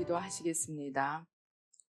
기도하시겠습니다.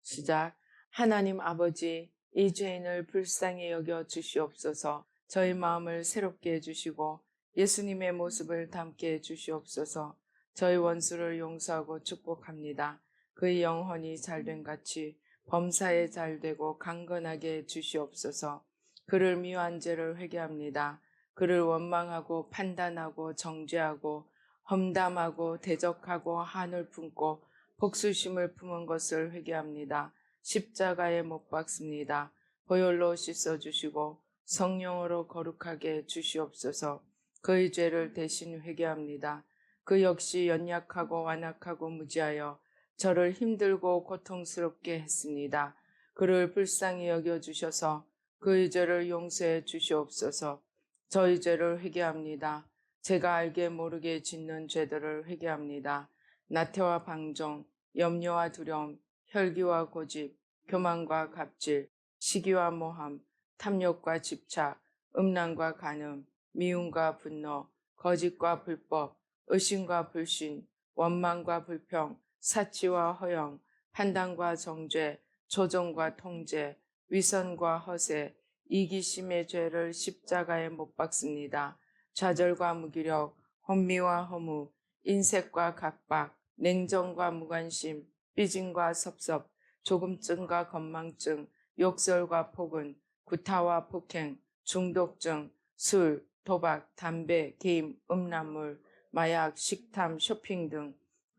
시작. 하나님 아버지, 이 죄인을 불쌍히 여겨 주시옵소서. 저희 마음을 새롭게 해주시고 예수님의 모습을 담게 해주시옵소서. 저희 원수를 용서하고 축복합니다. 그의 영혼이 잘된 같이 범사에 잘되고 강건하게 주시옵소서. 그를 미워한 죄를 회개합니다. 그를 원망하고 판단하고 정죄하고 험담하고 대적하고 한을 품고 복수심을 품은 것을 회개합니다. 십자가에 못 박습니다. 보혈로 씻어주시고 성령으로 거룩하게 주시옵소서. 그의 죄를 대신 회개합니다. 그 역시 연약하고 완악하고 무지하여 저를 힘들고 고통스럽게 했습니다. 그를 불쌍히 여겨주셔서 그의 죄를 용서해 주시옵소서. 저희 죄를 회개합니다. 제가 알게 모르게 짓는 죄들을 회개합니다. 나태와 방종, 염려와 두려움, 혈기와 고집, 교만과 갑질, 시기와 모함, 탐욕과 집착, 음란과 간음, 미움과 분노, 거짓과 불법, 의심과 불신, 원망과 불평, 사치와 허영, 판단과 정죄, 조종과 통제, 위선과 허세, 이기심의 죄를 십자가에 못 박습니다. 좌절과 무기력, 혼미와 허무, 인색과 각박, 냉정과 무관심, 삐짐과 섭섭, 조금증과 건망증, 욕설과 폭언, 구타와 폭행, 중독증, 술, 도박, 담배, 게임, 음란물, 마약, 식탐, 쇼핑 등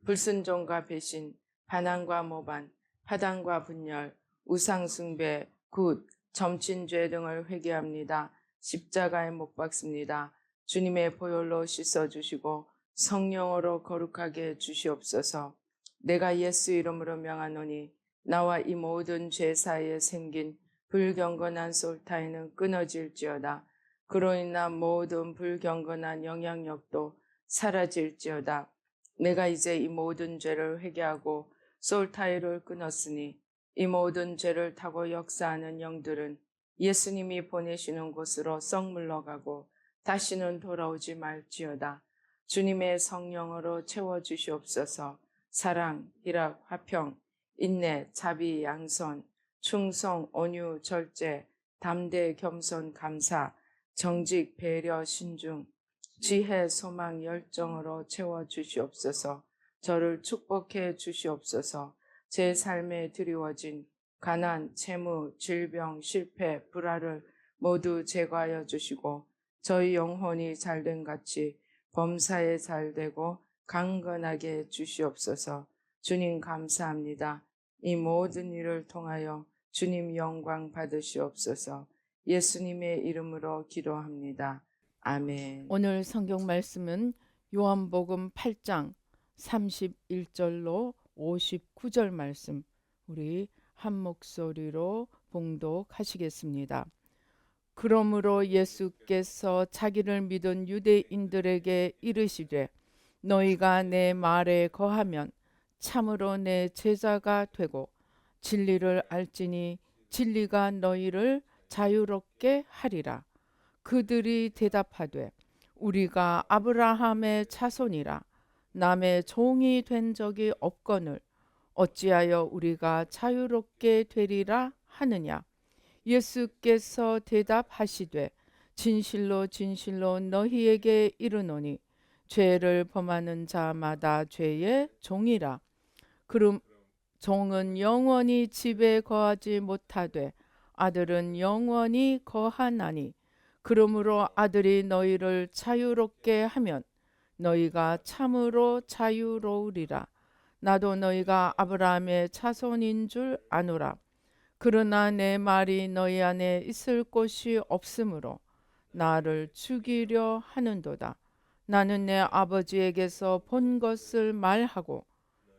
불순종과 배신, 반항과 모반, 파당과 분열, 우상숭배, 굿, 점친죄 등을 회개합니다. 십자가에 못 박습니다. 주님의 보혈로 씻어주시고 성령으로 거룩하게 주시옵소서. 내가 예수 이름으로 명하노니 나와 이 모든 죄 사이에 생긴 불경건한 솔타이는 끊어질지어다. 그로 인한 모든 불경건한 영향력도 사라질지어다. 내가 이제 이 모든 죄를 회개하고 솔타이를 끊었으니 이 모든 죄를 타고 역사하는 영들은 예수님이 보내시는 곳으로 썩 물러가고 다시는 돌아오지 말지어다. 주님의 성령으로 채워주시옵소서. 사랑, 희락, 화평, 인내, 자비, 양선, 충성, 온유, 절제, 담대, 겸손, 감사, 정직, 배려, 신중, 지혜, 소망, 열정으로 채워주시옵소서. 저를 축복해 주시옵소서. 제 삶에 드리워진 가난, 채무, 질병, 실패, 불화를 모두 제거하여 주시고 저희 영혼이 잘된 같이 범사에 잘되고 강건하게 주시옵소서. 주님 감사합니다. 이 모든 일을 통하여 주님 영광 받으시옵소서. 예수님의 이름으로 기도합니다. 아멘. 오늘 성경 말씀은 요한복음 8장 31절로 59절 말씀 우리 한 목소리로 봉독하시겠습니다. 그러므로 예수께서 자기를 믿은 유대인들에게 이르시되 너희가 내 말에 거하면 참으로 내 제자가 되고 진리를 알지니 진리가 너희를 자유롭게 하리라. 그들이 대답하되 우리가 아브라함의 자손이라 남의 종이 된 적이 없거늘 어찌하여 우리가 자유롭게 되리라 하느냐. 예수께서 대답하시되 진실로 진실로 너희에게 이르노니 죄를 범하는 자마다 죄의 종이라. 그럼 종은 영원히 집에 거하지 못하되 아들은 영원히 거하나니 그러므로 아들이 너희를 자유롭게 하면 너희가 참으로 자유로우리라. 나도 너희가 아브라함의 자손인 줄 아노라. 그러나 내 말이 너희 안에 있을 곳이 없으므로 나를 죽이려 하는도다. 나는 내 아버지에게서 본 것을 말하고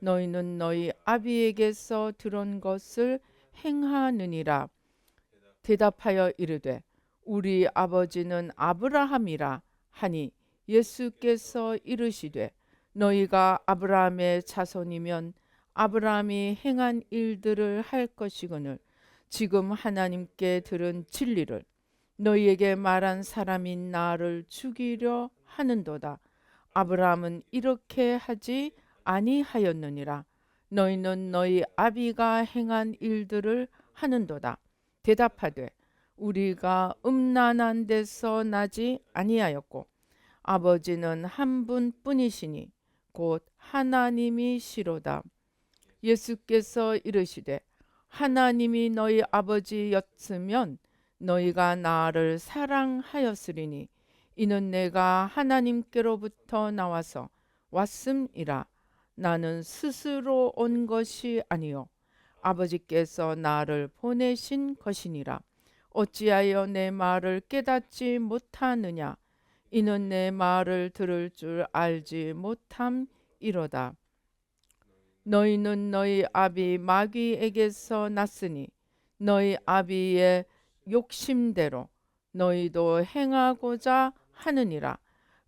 너희는 너희 아비에게서 들은 것을 행하느니라. 대답하여 이르되 우리 아버지는 아브라함이라 하니 예수께서 이르시되 너희가 아브라함의 자손이면 아브라함이 행한 일들을 할 것이거늘 지금 하나님께 들은 진리를 너희에게 말한 사람인 나를 죽이려 하는도다. 아브라함은 이렇게 하지 아니하였느니라. 너희는 너희 아비가 행한 일들을 하는도다. 대답하되 우리가 음란한 데서 나지 아니하였고 아버지는 한 분뿐이시니 곧 하나님이시로다. 예수께서 이르시되 하나님이 너희 아버지였으면 너희가 나를 사랑하였으리니 이는 내가 하나님께로부터 나와서 왔음이라. 나는 스스로 온 것이 아니요 아버지께서 나를 보내신 것이니라. 어찌하여 내 말을 깨닫지 못하느냐? 이는 내 말을 들을 줄 알지 못함이로다. 너희는 너희 아비 마귀에게서 났으니 너희 아비의 욕심대로 너희도 행하고자 하느니라.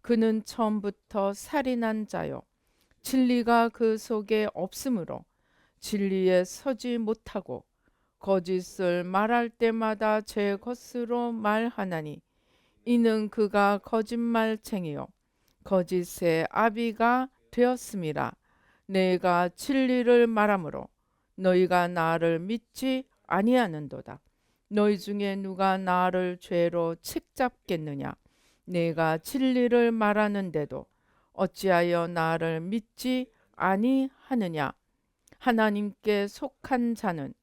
그는 처음부터 살인한 자요 진리가 그 속에 없으므로 진리에 서지 못하고 거짓을 말할 때마다 제 것으로 말하나니 이는 그가 거짓말쟁이요 거짓의 아비가 되었음이라. 내가 진리를 말하므로 너희가 나를 믿지 아니하는도다. 너희 중에 누가 나를 죄로 책잡겠느냐? 내가 진리를 말하는데도 어찌하여 나를 믿지 아니하느냐? 하나님께 속한 자는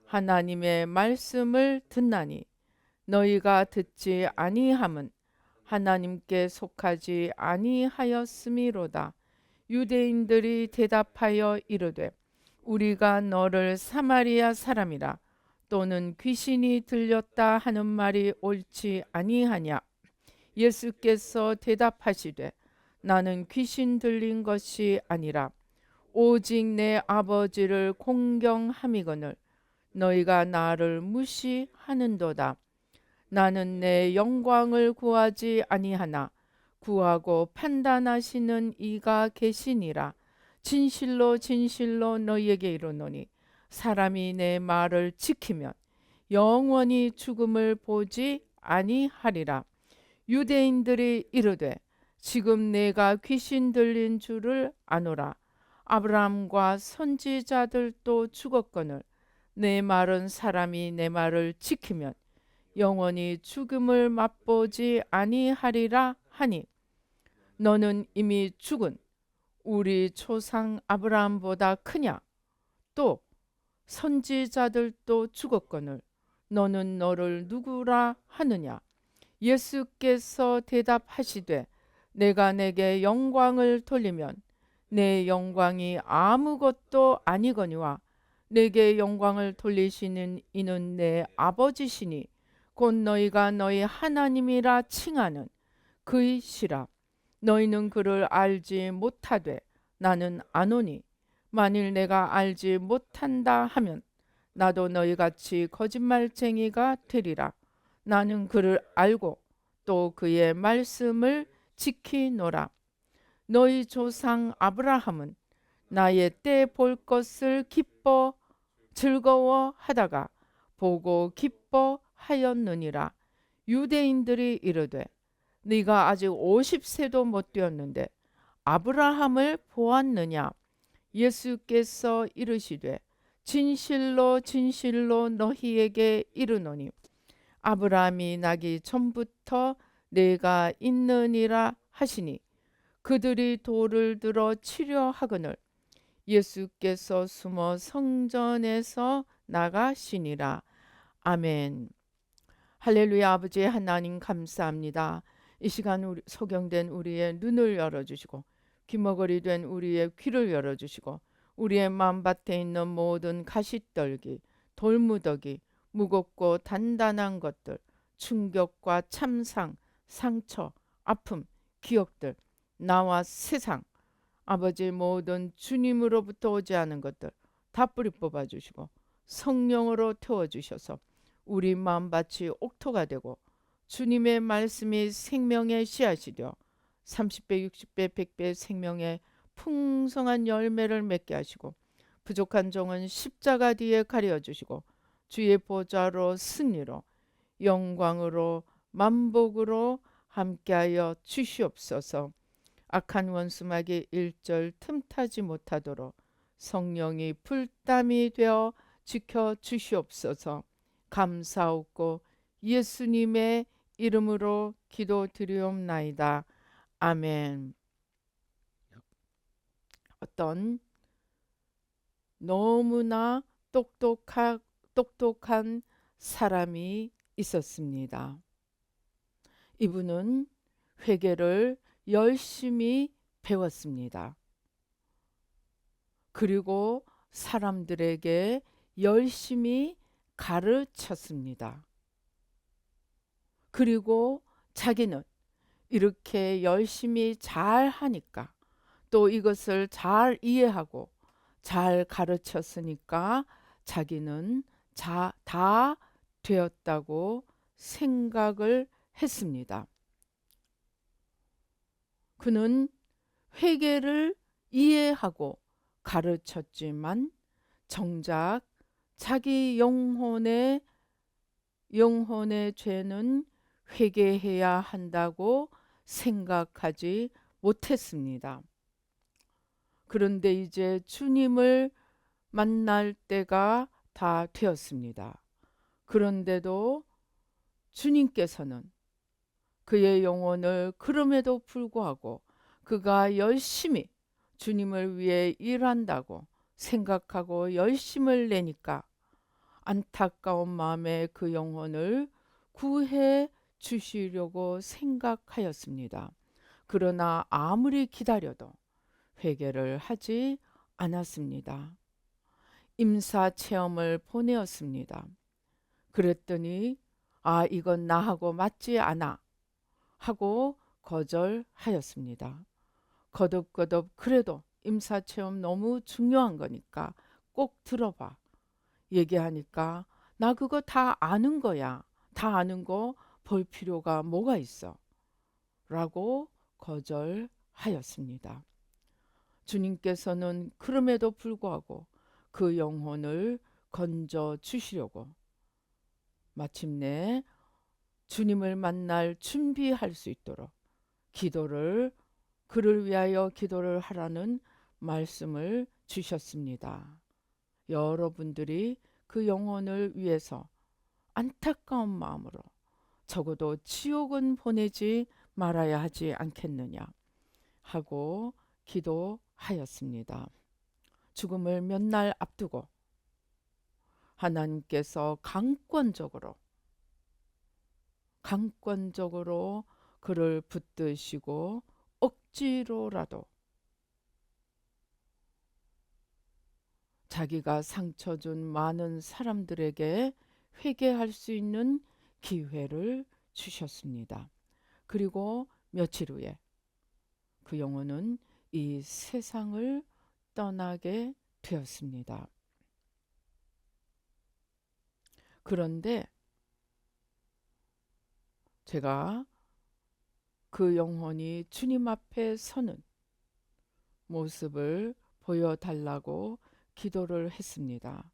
하나님의 말씀을 듣나니 너희가 듣지 아니함은 하나님께 속하지 아니하였음이로다. 유대인들이 대답하여 이르되 우리가 너를 사마리아 사람이라 또는 귀신이 들렸다 하는 말이 옳지 아니하냐? 예수께서 대답하시되 나는 귀신 들린 것이 아니라 오직 내 아버지를 공경함이거늘 너희가 나를 무시하는도다. 나는 내 영광을 구하지 아니하나 구하고 판단하시는 이가 계시니라. 진실로 진실로 너희에게 이르노니 사람이 내 말을 지키면 영원히 죽음을 보지 아니하리라. 유대인들이 이르되 지금 내가 귀신 들린 줄을 아노라. 아브라함과 선지자들도 죽었거늘 내 말은 사람이 내 말을 지키면 영원히 죽음을 맛보지 아니하리라 하니 너는 이미 죽은 우리 조상 아브라함보다 크냐? 또 선지자들도 죽었거늘 너는 너를 누구라 하느냐? 예수께서 대답하시되 내가 내게 영광을 돌리면 내 영광이 아무것도 아니거니와 내게 영광을 돌리시는 이는 내 아버지시니 곧 너희가 너희 하나님이라 칭하는 그이시라. 너희는 그를 알지 못하되 나는 아노니 만일 내가 알지 못한다 하면 나도 너희같이 거짓말쟁이가 되리라. 나는 그를 알고 또 그의 말씀을 지키노라. 너희 조상 아브라함은 나의 때 볼 것을 기뻐 즐거워하다가 보고 기뻐하였느니라. 유대인들이 이르되 네가 아직 50세도 못 되었는데 아브라함을 보았느냐? 예수께서 이르시되 진실로 진실로 너희에게 이르노니 아브라함이 나기 전부터 내가 있느니라 하시니 그들이 돌을 들어 치려 하거늘 예수께서 숨어 성전에서 나가시니라. 아멘. 할렐루야. 아버지 하나님 감사합니다. 이 시간 소경된 우리의 눈을 열어주시고 귀머거리 된 우리의 귀를 열어주시고 우리의 마음밭에 있는 모든 가시떨기, 돌무더기, 무겁고 단단한 것들, 충격과 참상, 상처, 아픔, 기억들, 나와 세상, 아버지 모든 주님으로부터 오지 않은 것들 다 뿌리 뽑아주시고 성령으로 태워주셔서 우리 마음밭이 옥토가 되고 주님의 말씀이 생명의 씨앗이 되어 30배, 60배, 100배 생명의 풍성한 열매를 맺게 하시고 부족한 종은 십자가 뒤에 가려주시고 주의 보좌로 승리로 영광으로 만복으로 함께하여 주시옵소서. 악한 원수마귀 일절 틈타지 못하도록 성령이 불담이 되어 지켜 주시옵소서. 감사하고 예수님의 이름으로 기도드리옵나이다. 아멘. 어떤 너무나 똑똑한 똑똑한 사람이 있었습니다. 이분은 회계를 열심히 배웠습니다. 그리고 사람들에게 열심히 가르쳤습니다. 그리고 자기는 이렇게 열심히 잘 하니까, 또 이것을 잘 이해하고 잘 가르쳤으니까 자기는 다 되었다고 생각을 했습니다. 그는 회계를 이해하고 가르쳤지만 정작 자기 영혼의 죄는 회개해야 한다고 생각하지 못했습니다. 그런데 이제 주님을 만날 때가 다 되었습니다. 그런데도 주님께서는 그의 영혼을 그럼에도 불구하고 그가 열심히 주님을 위해 일한다고 생각하고 열심을 내니까 안타까운 마음에 그 영혼을 구해 주시려고 생각하였습니다. 그러나 아무리 기다려도 회개를 하지 않았습니다. 임사 체험을 보내었습니다. 그랬더니 이건 나하고 맞지 않아 하고 거절하였습니다. 거듭거듭 그래도 임사 체험 너무 중요한 거니까 꼭 들어봐 얘기하니까 나 그거 다 아는 거야. 다 아는 거 볼 필요가 뭐가 있어? 라고 거절하였습니다. 주님께서는 그럼에도 불구하고 그 영혼을 건져 주시려고 마침내 주님을 만날 준비할 수 있도록 그를 위하여 기도를 하라는 말씀을 주셨습니다. 여러분들이 그 영혼을 위해서 안타까운 마음으로 적어도 지옥은 보내지 말아야 하지 않겠느냐 하고 기도하였습니다. 죽음을 몇 날 앞두고 하나님께서 강권적으로 그를 붙드시고 억지로라도 자기가 상처 준 많은 사람들에게 회개할 수 있는 기회를 주셨습니다. 그리고 며칠 후에 그 영혼은 이 세상을 떠나게 되었습니다. 그런데 제가 그 영혼이 주님 앞에 서는 모습을 보여달라고 기도를 했습니다.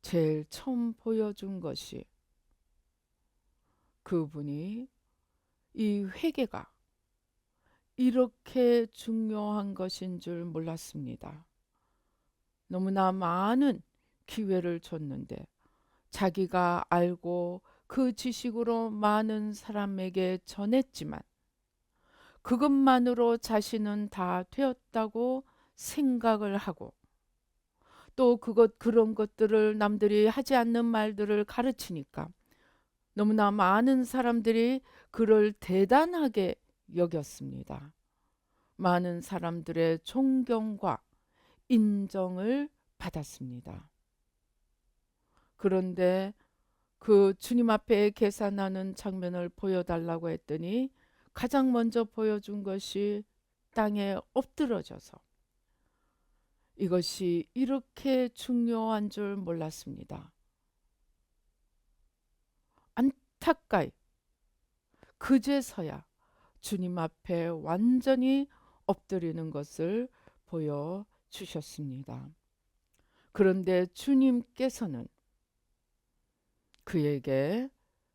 제일 처음 보여준 것이 그분이 이 회개가 이렇게 중요한 것인 줄 몰랐습니다. 너무나 많은 기회를 줬는데 자기가 알고 그 지식으로 많은 사람에게 전했지만 그것만으로 자신은 다 되었다고 생각을 하고 또 그런 것들을 남들이 하지 않는 말들을 가르치니까 너무나 많은 사람들이 그를 대단하게 여겼습니다. 많은 사람들의 존경과 인정을 받았습니다. 그런데 그 주님 앞에 계산하는 장면을 보여달라고 했더니 가장 먼저 보여준 것이 땅에 엎드러져서 이것이 이렇게 중요한 줄 몰랐습니다. 안타까이 그제서야 주님 앞에 완전히 엎드리는 것을 보여주셨습니다. 그런데 주님께서는 그에게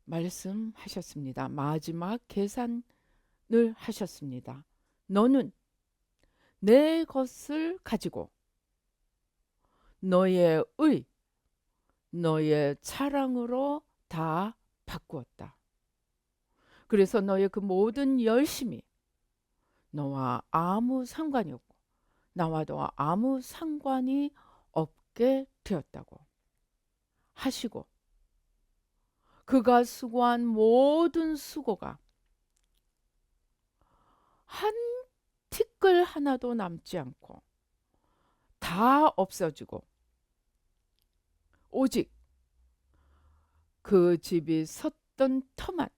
말씀하셨습니다. 마지막 계산을 하셨습니다. 너는 내 것을 가지고 너의 너의 자랑으로 다 바꾸었다. 그래서 너의 그 모든 열심이 너와 아무 상관이 없고 나와도 아무 상관이 얻게 되었다고 하시고 그가 수고한 모든 수고가 한 티끌 하나도 남지 않고 다 없어지고 오직 그 집이 섰던 터만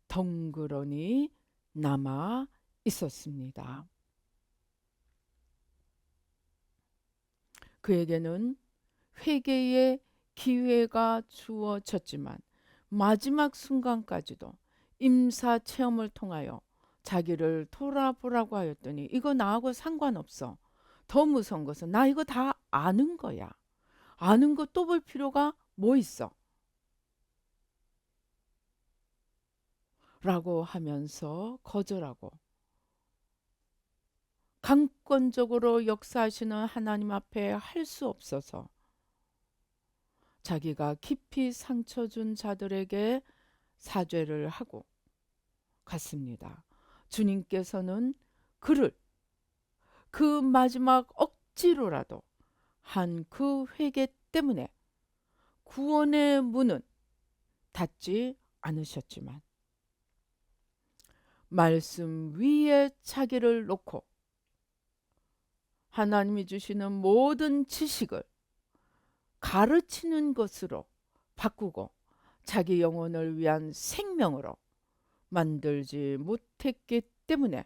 덩그러니 남아 있었습니다. 그에게는 회개의 기회가 주어졌지만 마지막 순간까지도 임사 체험을 통하여 자기를 돌아보라고 하였더니 이거 나하고 상관없어. 더 무서운 것은 나 이거 다 아는 거야. 아는 거 또 볼 필요가 뭐 있어? 라고 하면서 거절하고 강권적으로 역사하시는 하나님 앞에 할 수 없어서 자기가 깊이 상처 준 자들에게 사죄를 하고 갔습니다. 주님께서는 그를 그 마지막 억지로라도 한 그 회개 때문에 구원의 문은 닫지 않으셨지만 말씀 위에 자기를 놓고 하나님이 주시는 모든 지식을 가르치는 것으로 바꾸고 자기 영혼을 위한 생명으로 만들지 못했기 때문에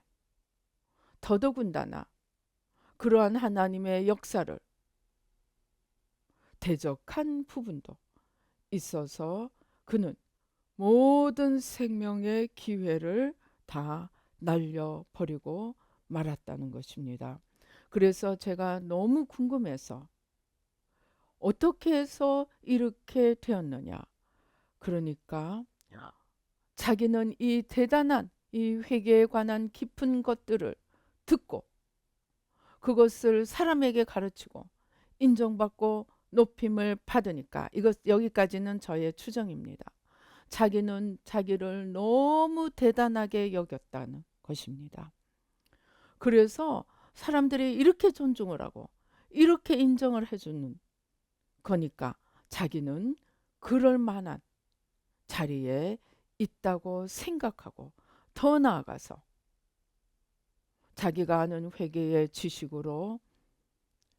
더더군다나 그러한 하나님의 역사를 대적한 부분도 있어서 그는 모든 생명의 기회를 다 날려버리고 말았다는 것입니다. 그래서 제가 너무 궁금해서 어떻게 해서 이렇게 되었느냐. 그러니까 자기는 이 대단한 이 회개에 관한 깊은 것들을 듣고 그것을 사람에게 가르치고 인정받고 높임을 받으니까 이것 여기까지는 저의 추정입니다. 자기는 자기를 너무 대단하게 여겼다는 것입니다. 그래서 사람들이 이렇게 존중을 하고 이렇게 인정을 해주는 거니까 자기는 그럴 만한 자리에 있다고 생각하고 더 나아가서 자기가 아는 회개의 지식으로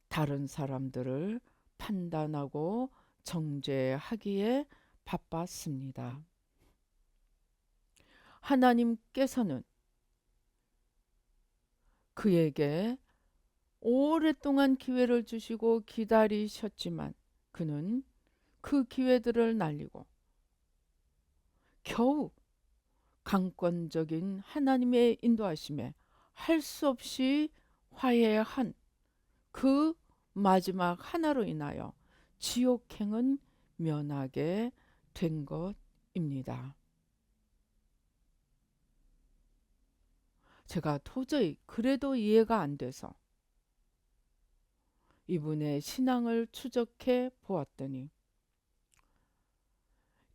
다른 사람들을 판단하고 정죄하기에 바빴습니다. 하나님께서는 그에게 오랫동안 기회를 주시고 기다리셨지만 그는 그 기회들을 날리고 겨우 강권적인 하나님의 인도하심에 할 수 없이 화해한 그 마지막 하나로 인하여 지옥행은 면하게 된 것입니다. 제가 도저히 그래도 이해가 안 돼서 이분의 신앙을 추적해 보았더니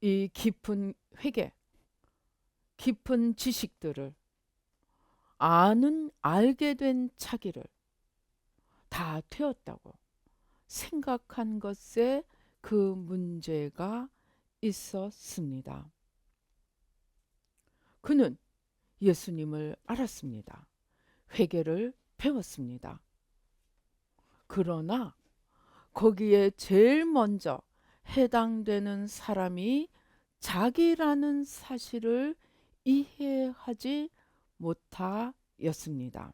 이 깊은 회개, 깊은 지식들을 알게 된 자기를 다 되었다고 생각한 것에 그 문제가 있었습니다. 그는 예수님을 알았습니다. 회개를 배웠습니다. 그러나 거기에 제일 먼저 해당되는 사람이 자기라는 사실을 이해하지 못하였습니다.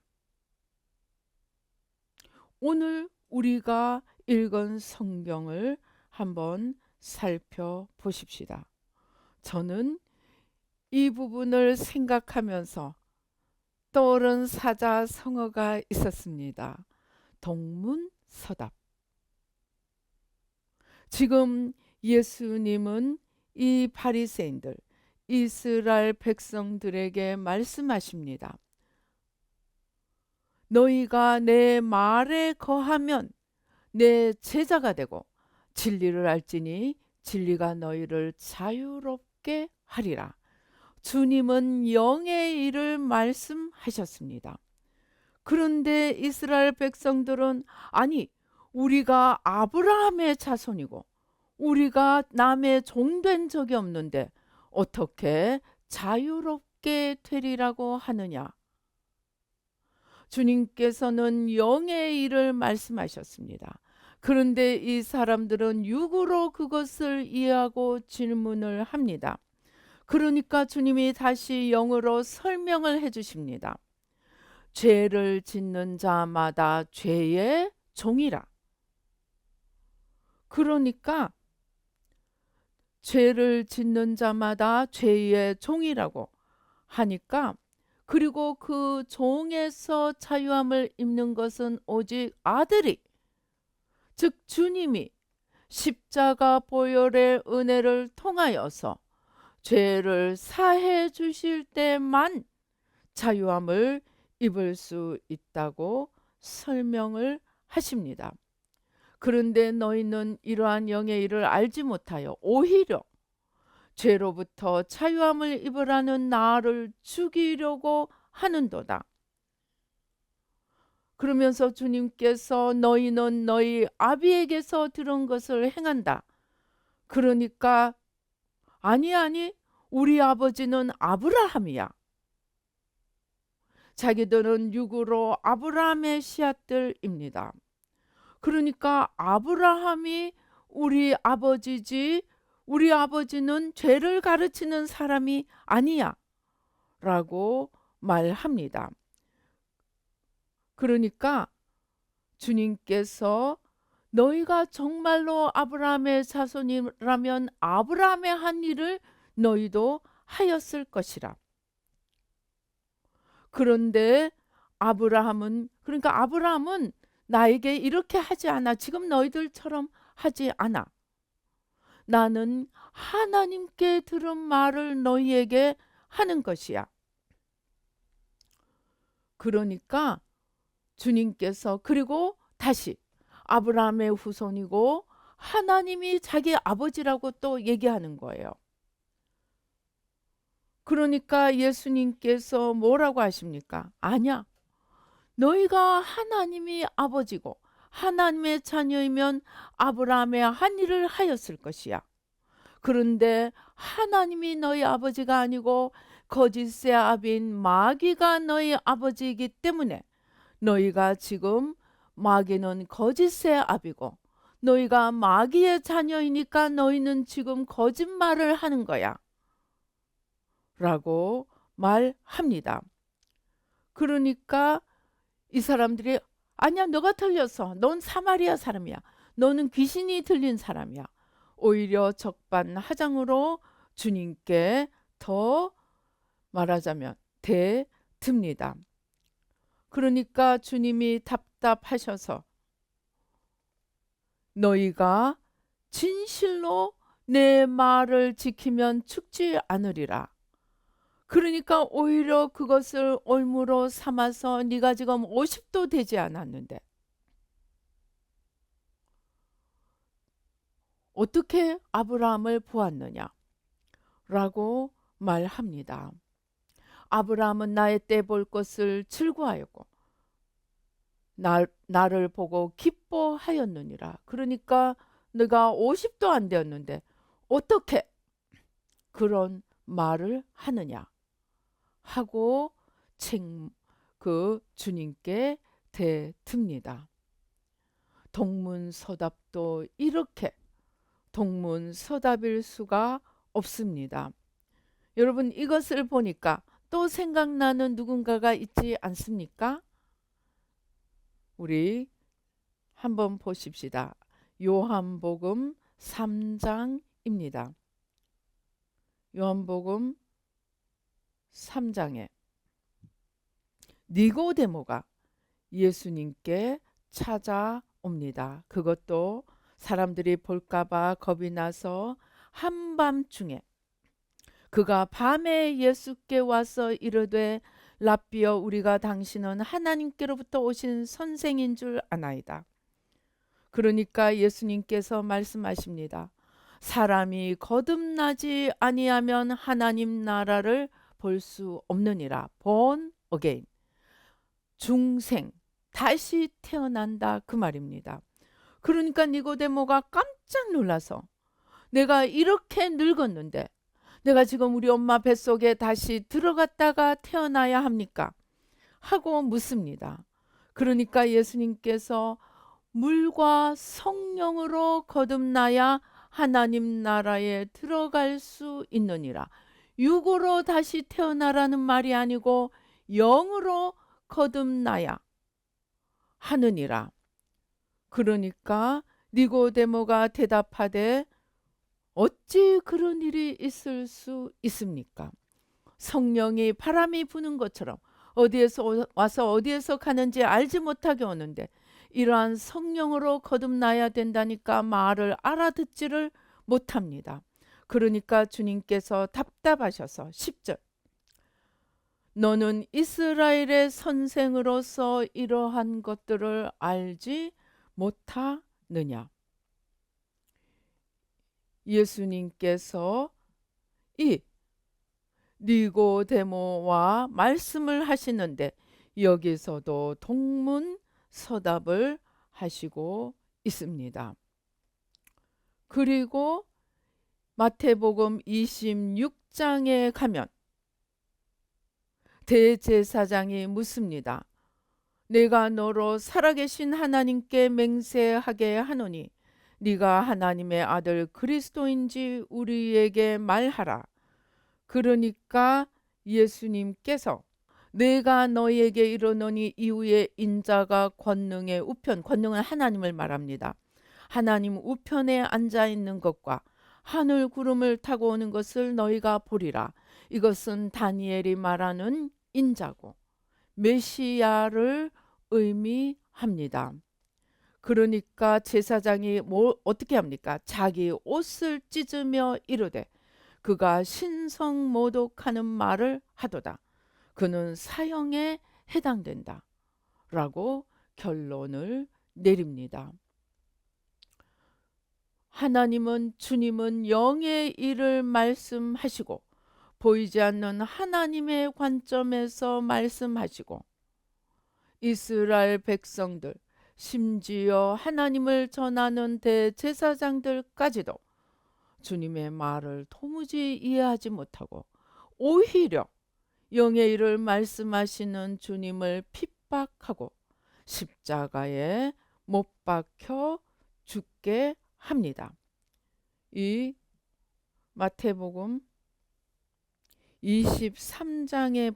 오늘 우리가 읽은 성경을 한번 살펴보십시다. 저는 이 부분을 생각하면서 떠오른 사자성어가 있었습니다. 동문서답. 지금 예수님은 이 바리새인들, 이스라엘 백성들에게 말씀하십니다. 너희가 내 말에 거하면 내 제자가 되고 진리를 알지니 진리가 너희를 자유롭게 하리라. 주님은 영의 일을 말씀하셨습니다. 그런데 이스라엘 백성들은 아니 우리가 아브라함의 자손이고 우리가 남의 종된 적이 없는데 어떻게 자유롭게 되리라고 하느냐? 주님께서는 영의 일을 말씀하셨습니다. 그런데 이 사람들은 육으로 그것을 이해하고 질문을 합니다. 그러니까 주님이 다시 영으로 설명을 해 주십니다. 죄를 짓는 자마다 죄의 종이라. 그러니까 죄를 짓는 자마다 죄의 종이라고 하니까, 그리고 그 종에서 자유함을 입는 것은 오직 아들이, 즉 주님이 십자가 보혈의 은혜를 통하여서 죄를 사해 주실 때만 자유함을 입을 수 있다고 설명을 하십니다. 그런데 너희는 이러한 영의 일을 알지 못하여 오히려 죄로부터 자유함을 입으라는 나를 죽이려고 하는도다. 그러면서 주님께서 너희는 너희 아비에게서 들은 것을 행한다. 그러니까 아니 우리 아버지는 아브라함이야. 자기들은 육으로 아브라함의 씨앗들입니다. 그러니까 아브라함이 우리 아버지지 우리 아버지는 죄를 가르치는 사람이 아니야 라고 말합니다. 그러니까 주님께서 너희가 정말로 아브라함의 자손이라면 아브라함의 한 일을 너희도 하였을 것이라. 그런데 그러니까 아브라함은 나에게 이렇게 하지 않아. 지금 너희들처럼 하지 않아. 나는 하나님께 들은 말을 너희에게 하는 것이야. 그러니까 주님께서 그리고 다시 아브라함의 후손이고 하나님이 자기 아버지라고 또 얘기하는 거예요. 그러니까 예수님께서 뭐라고 하십니까? 아니야. 너희가 하나님이 아버지고 하나님의 자녀이면 아브라함의 한 일을 하였을 것이야. 그런데 하나님이 너희 아버지가 아니고 거짓의 아비인 마귀가 너희 아버지이기 때문에 너희가 지금, 마귀는 거짓의 아비고 너희가 마귀의 자녀이니까 너희는 지금 거짓말을 하는 거야 라고 말합니다. 그러니까 이 사람들이 아니야, 너가 틀렸어. 넌 사마리아 사람이야. 너는 귀신이 들린 사람이야. 오히려 적반하장으로 주님께 더 말하자면 대듭니다. 그러니까 주님이 답답하셔서 너희가 진실로 내 말을 지키면 죽지 않으리라. 그러니까 오히려 그것을 올무로 삼아서 네가 지금 50도 되지 않았는데 어떻게 아브라함을 보았느냐 라고 말합니다. 아브라함은 나의 때 볼 것을 즐거워하였고 나를 보고 기뻐하였느니라. 그러니까 내가 50도 안 되었는데 어떻게 그런 말을 하느냐 하고 그 주님께 대듭니다. 동문서답도 이렇게 동문서답일 수가 없습니다. 여러분, 이것을 보니까 또 생각나는 누군가가 있지 않습니까? 우리 한번 보십시다. 요한복음 3장입니다. 요한복음 3장에 니고데모가 예수님께 찾아옵니다. 그것도 사람들이 볼까봐 겁이 나서 한밤중에 그가 밤에 예수께 와서 이르되 랍비여, 우리가 당신은 하나님께로부터 오신 선생인 줄 아나이다. 그러니까 예수님께서 말씀하십니다. 사람이 거듭나지 아니하면 하나님 나라를 볼 수 없느니라. born again. 중생, 다시 태어난다 그 말입니다. 그러니까 니고데모가 깜짝 놀라서 내가 이렇게 늙었는데 내가 지금 우리 엄마 뱃속에 다시 들어갔다가 태어나야 합니까? 하고 묻습니다. 그러니까 예수님께서 물과 성령으로 거듭나야 하나님 나라에 들어갈 수 있느니라. 육으로 다시 태어나라는 말이 아니고 영으로 거듭나야 하느니라. 그러니까 니고데모가 대답하되 어찌 그런 일이 있을 수 있습니까? 성령이 바람이 부는 것처럼 어디에서 와서 어디에서 가는지 알지 못하게 오는데 이러한 성령으로 거듭나야 된다니까 말을 알아듣지를 못합니다. 그러니까 주님께서 답답하셔서 10절 너는 이스라엘의 선생으로서 이러한 것들을 알지 못하느냐. 예수님께서 이 니고데모와 말씀을 하시는데 여기서도 동문서답을 하시고 있습니다. 그리고 마태복음 26장에 가면 대제사장이 묻습니다. 내가 너로 살아계신 하나님께 맹세하게 하노니 네가 하나님의 아들 그리스도인지 우리에게 말하라. 그러니까 예수님께서 내가 너희에게 이르노니 이후에 인자가 권능의 우편, 권능은 하나님을 말합니다. 하나님 우편에 앉아 있는 것과 하늘 구름을 타고 오는 것을 너희가 보리라. 이것은 다니엘이 말하는 인자고 메시아를 의미합니다. 그러니까 제사장이 어떻게 합니까? 자기 옷을 찢으며 이르되 그가 신성모독하는 말을 하도다. 그는 사형에 해당된다. 라고 결론을 내립니다. 하나님은 주님은 영의 일을 말씀하시고 보이지 않는 하나님의 관점에서 말씀하시고 이스라엘 백성들 심지어 하나님을 전하는 대제사장들까지도 주님의 말을 도무지 이해하지 못하고 오히려 영의 일을 말씀하시는 주님을 핍박하고 십자가에 못 박혀 죽게 합니다. 이 마태복음 23장에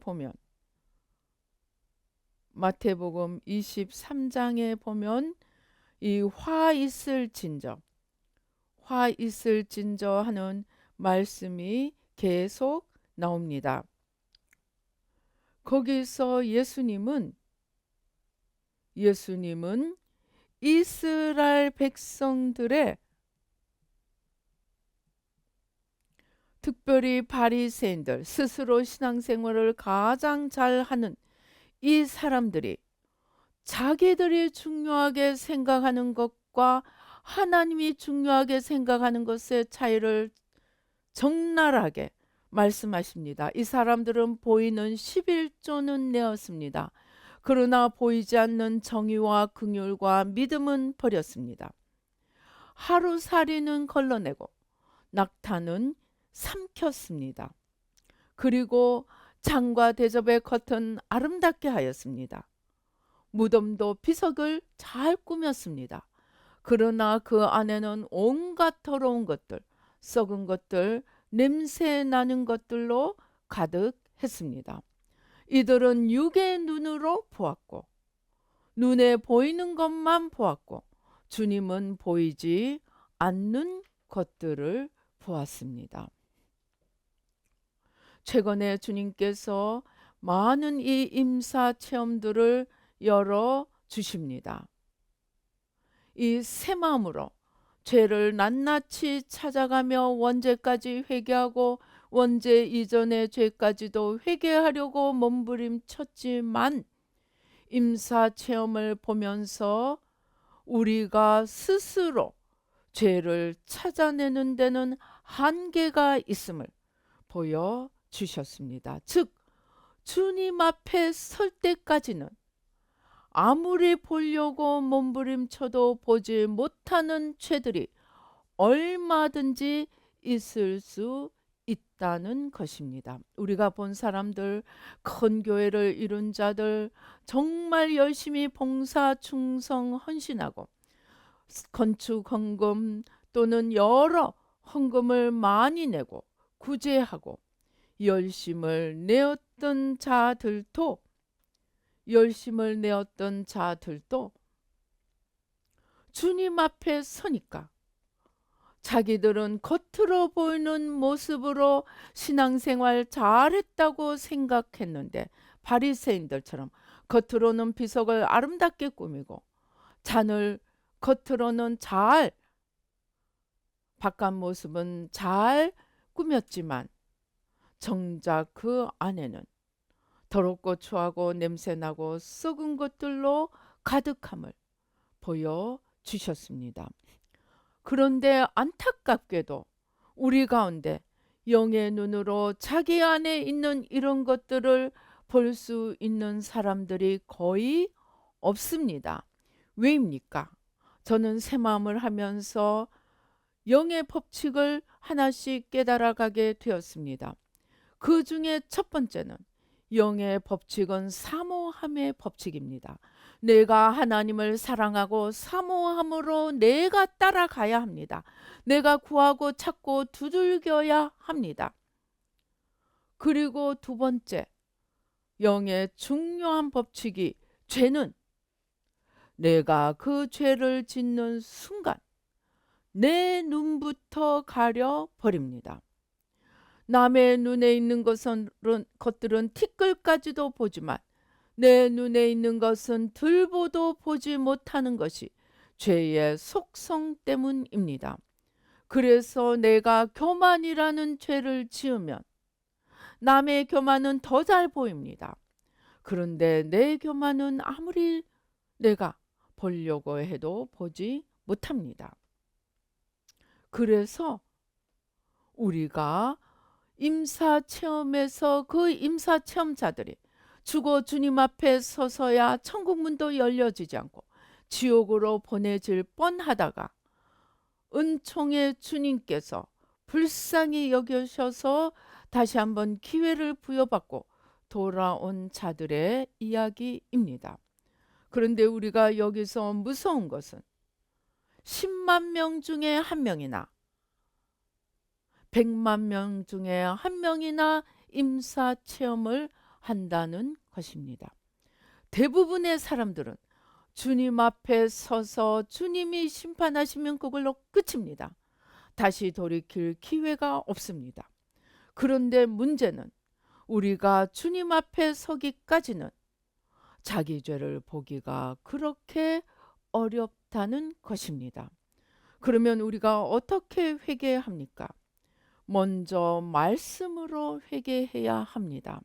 보면 이 화 있을진저 하는 말씀이 계속 나옵니다. 거기서 예수님은 이스라엘 백성들의 특별히 바리새인들 스스로 신앙생활을 가장 잘하는 이 사람들이 자기들이 중요하게 생각하는 것과 하나님이 중요하게 생각하는 것의 차이를 적나라하게 말씀하십니다. 이 사람들은 보이는 11조는 내었습니다. 그러나 보이지 않는 정의와 긍휼과 믿음은 버렸습니다. 하루살이는 걸러내고 낙타는 삼켰습니다. 그리고 장과 대접의 겉은 아름답게 하였습니다. 무덤도 비석을 잘 꾸몄습니다. 그러나 그 안에는 온갖 더러운 것들, 썩은 것들, 냄새 나는 것들로 가득했습니다. 이들은 육의 눈으로 보았고 눈에 보이는 것만 보았고 주님은 보이지 않는 것들을 보았습니다. 최근에 주님께서 많은 이 임사 체험들을 열어 주십니다. 이 새 마음으로 죄를 낱낱이 찾아가며 원죄까지 회개하고 원죄 이전의 죄까지도 회개하려고 몸부림쳤지만 임사 체험을 보면서 우리가 스스로 죄를 찾아내는 데는 한계가 있음을 보여주셨습니다. 즉 주님 앞에 설 때까지는 아무리 보려고 몸부림쳐도 보지 못하는 죄들이 얼마든지 있을 수 있다는 것입니다. 우리가 본 사람들, 큰 교회를 이룬 자들, 정말 열심히 봉사, 충성, 헌신하고 건축 헌금 또는 여러 헌금을 많이 내고 구제하고 열심을 내었던 자들도 주님 앞에 서니까 자기들은 겉으로 보이는 모습으로 신앙생활 잘했다고 생각했는데 바리새인들처럼 겉으로는 비석을 아름답게 꾸미고 잔을 겉으로는 잘 바깥 모습은 잘 꾸몄지만 정작 그 안에는 더럽고 추하고 냄새나고 썩은 것들로 가득함을 보여주셨습니다. 그런데 안타깝게도 우리 가운데 영의 눈으로 자기 안에 있는 이런 것들을 볼 수 있는 사람들이 거의 없습니다. 왜입니까? 저는 새 마음을 하면서 영의 법칙을 하나씩 깨달아가게 되었습니다. 그 중에 첫 번째는 영의 법칙은 사모함의 법칙입니다. 내가 하나님을 사랑하고 사모함으로 내가 따라가야 합니다. 내가 구하고 찾고 두들겨야 합니다. 그리고 두 번째, 영의 중요한 법칙이 죄는 내가 그 죄를 짓는 순간 내 눈부터 가려 버립니다. 남의 눈에 있는 것들은 티끌까지도 보지만 내 눈에 있는 것은 들보도 보지 못하는 것이 죄의 속성 때문입니다. 그래서 내가 교만이라는 죄를 지으면 남의 교만은 더 잘 보입니다. 그런데 내 교만은 아무리 내가 보려고 해도 보지 못합니다. 그래서 우리가 임사체험에서 그 임사체험자들이 죽어 주님 앞에 서서야 천국문도 열려지지 않고 지옥으로 보내질 뻔하다가 은총의 주님께서 불쌍히 여겨셔서 다시 한번 기회를 부여받고 돌아온 자들의 이야기입니다. 그런데 우리가 여기서 무서운 것은 10만 명 중에 한 명이나 100만 명 중에 한 명이나 임사체험을 한다는 것입니다. 대부분의 사람들은 주님 앞에 서서 주님이 심판하시면 그걸로 끝입니다. 다시 돌이킬 기회가 없습니다. 그런데 문제는 우리가 주님 앞에 서기까지는 자기 죄를 보기가 그렇게 어렵다는 것입니다. 그러면 우리가 어떻게 회개합니까? 먼저 말씀으로 회개해야 합니다.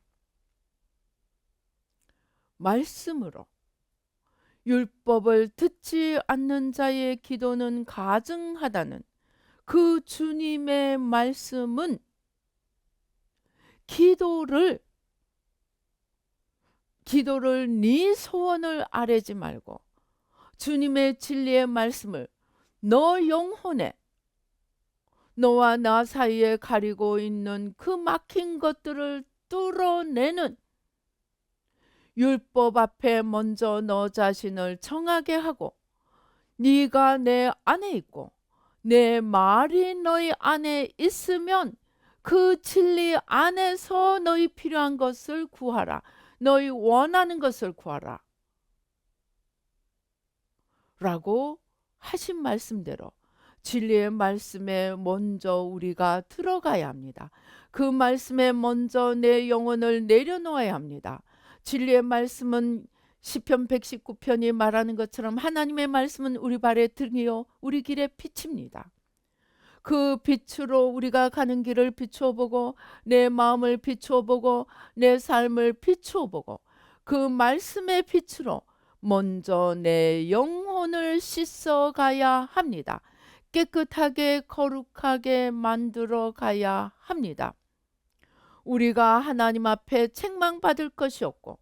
말씀으로. 율법을 듣지 않는 자의 기도는 가증하다는 그 주님의 말씀은 기도를 네 소원을 아뢰지 말고 주님의 진리의 말씀을 너 영혼에 너와 나 사이에 가리고 있는 그 막힌 것들을 뚫어내는 율법 앞에 먼저 너 자신을 정하게 하고 네가 내 안에 있고 내 말이 너희 안에 있으면 그 진리 안에서 너희 필요한 것을 구하라. 너희 원하는 것을 구하라. 라고 하신 말씀대로 진리의 말씀에 먼저 우리가 들어가야 합니다. 그 말씀에 먼저 내 영혼을 내려놓아야 합니다. 진리의 말씀은 시편 119편이 말하는 것처럼 하나님의 말씀은 우리 발의 등이요 우리 길의 빛입니다. 그 빛으로 우리가 가는 길을 비추어 보고 내 마음을 비추어 보고 내 삶을 비추어 보고 그 말씀의 빛으로 먼저 내 영혼을 씻어 가야 합니다. 깨끗하게 거룩하게 만들어 가야 합니다. 우리가 하나님 앞에 책망받을 것이 없고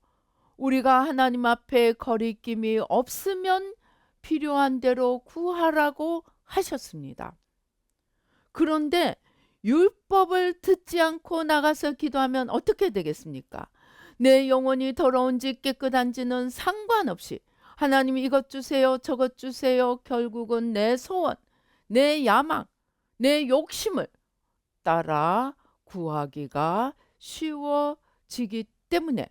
우리가 하나님 앞에 거리낌이 없으면 필요한 대로 구하라고 하셨습니다. 그런데 율법을 듣지 않고 나가서 기도하면 어떻게 되겠습니까? 내 영혼이 더러운지 깨끗한지는 상관없이 하나님 이것 주세요, 저것 주세요. 결국은 내 소원, 내 야망, 내 욕심을 따라 구하기가 쉬워지기 때문에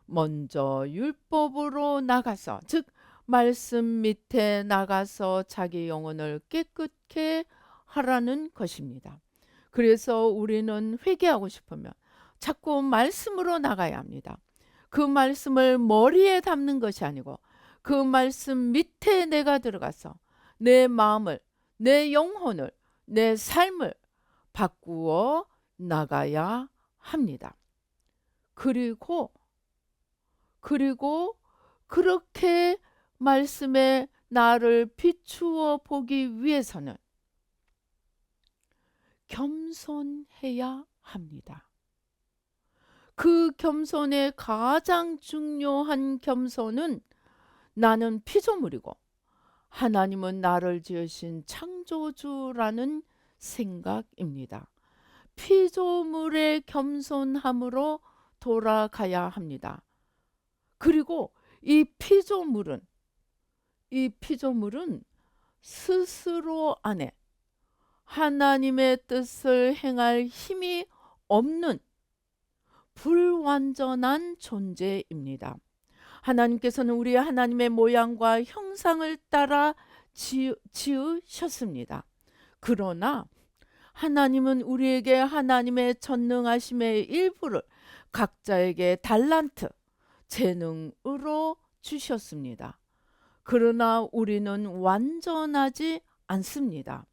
먼저 율법으로 나가서, 즉 말씀 밑에 나가서 자기 영혼을 깨끗게 하라는 것입니다. 그래서 우리는 회개하고 싶으면 자꾸 말씀으로 나가야 합니다. 그 말씀을 머리에 담는 것이 아니고 그 말씀 밑에 내가 들어가서 내 마음을, 내 영혼을, 내 삶을 바꾸어 나가야 합니다. 그리고 그렇게 말씀에 나를 비추어 보기 위해서는 겸손해야 합니다. 그 겸손의 가장 중요한 겸손은 나는 피조물이고 하나님은 나를 지으신 창조주라는 생각입니다. 피조물의 겸손함으로 돌아가야 합니다. 그리고 이 피조물은 스스로 안에 하나님의 뜻을 행할 힘이 없는 불완전한 존재입니다. 하나님께서는 우리 하나님의 모양과 형상을 따라 지으셨습니다. 그러나 하나님은 우리에게 하나님의 전능하심의 일부를 각자에게 달란트, 재능으로 주셨습니다. 그러나 우리는 완전하지 않습니다.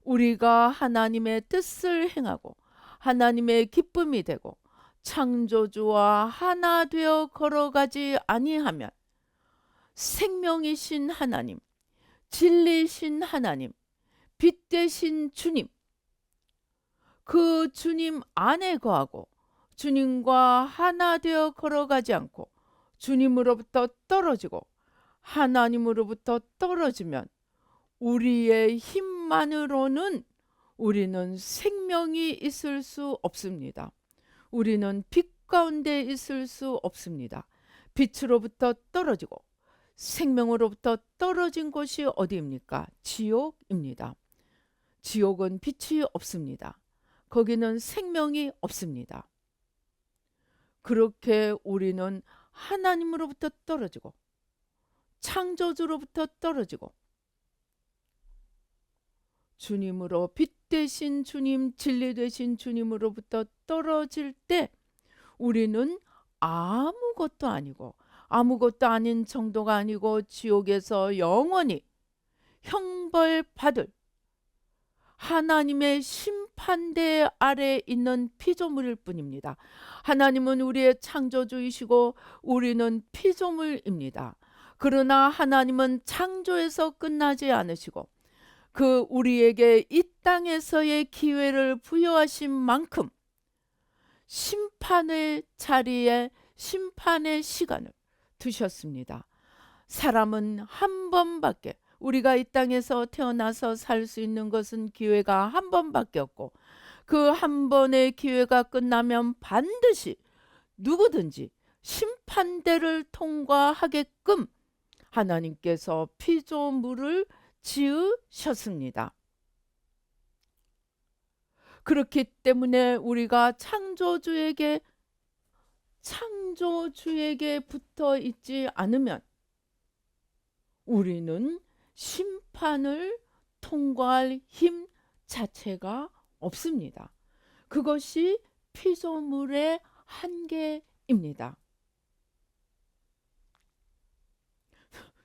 우리가 하나님의 뜻을 행하고 하나님의 기쁨이 되고 창조주와 하나 되어 걸어가지 아니하면 생명이신 하나님, 진리신 하나님, 빛 되신 주님, 그 주님 안에 거하고 주님과 하나 되어 걸어가지 않고 주님으로부터 떨어지고 하나님으로부터 떨어지면 우리의 힘만으로는 우리는 생명이 있을 수 없습니다. 우리는 빛 가운데 있을 수 없습니다. 빛으로부터 떨어지고 생명으로부터 떨어진 곳이 어디입니까? 지옥입니다. 지옥은 빛이 없습니다. 거기는 생명이 없습니다. 그렇게 우리는 하나님으로부터 떨어지고 창조주로부터 떨어지고 주님으로 빛 되신 주님, 진리 되신 주님으로부터 떨어질 때 우리는 아무것도 아니고 아무것도 아닌 정도가 아니고 지옥에서 영원히 형벌받을 하나님의 심판대 아래 있는 피조물일 뿐입니다. 하나님은 우리의 창조주이시고 우리는 피조물입니다. 그러나 하나님은 창조에서 끝나지 않으시고 그 우리에게 이 땅에서의 기회를 부여하신 만큼 심판의 자리에 심판의 시간을 두셨습니다. 사람은 한 번밖에, 우리가 이 땅에서 태어나서 살 수 있는 것은 기회가 한 번밖에 없고 그 한 번의 기회가 끝나면 반드시 누구든지 심판대를 통과하게끔 하나님께서 피조물을 지으셨습니다. 그렇기 때문에 우리가 창조주에게 붙어 있지 않으면 우리는 심판을 통과할 힘 자체가 없습니다. 그것이 피조물의 한계입니다.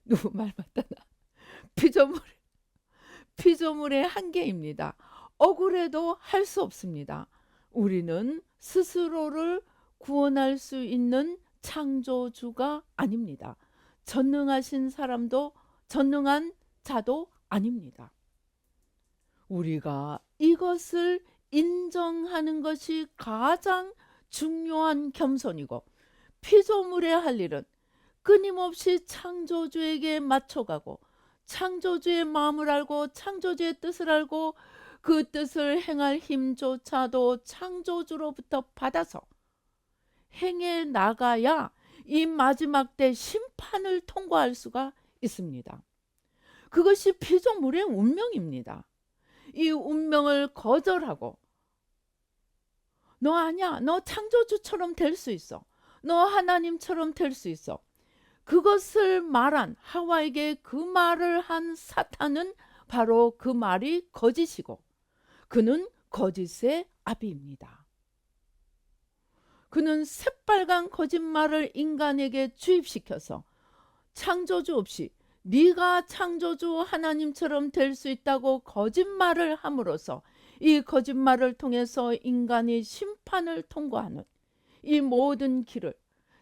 누구 말 맞다나? 피조물의 한계입니다. 억울해도 할 수 없습니다. 우리는 스스로를 구원할 수 있는 창조주가 아닙니다. 전능한 자도 아닙니다. 우리가 이것을 인정하는 것이 가장 중요한 겸손이고 피조물의 할 일은 끊임없이 창조주에게 맞춰가고 창조주의 마음을 알고 창조주의 뜻을 알고 그 뜻을 행할 힘조차도 창조주로부터 받아서 행해 나가야 이 마지막 때 심판을 통과할 수가 있습니다. 그것이 피조물의 운명입니다. 이 운명을 거절하고 너 아니야, 너 창조주처럼 될 수 있어, 너 하나님처럼 될 수 있어, 그것을 말한 하와에게 그 말을 한 사탄은 바로 그 말이 거짓이고 그는 거짓의 아비입니다. 그는 새빨간 거짓말을 인간에게 주입시켜서 창조주 없이 네가 창조주 하나님처럼 될 수 있다고 거짓말을 함으로써 이 거짓말을 통해서 인간이 심판을 통과하는 이 모든 길을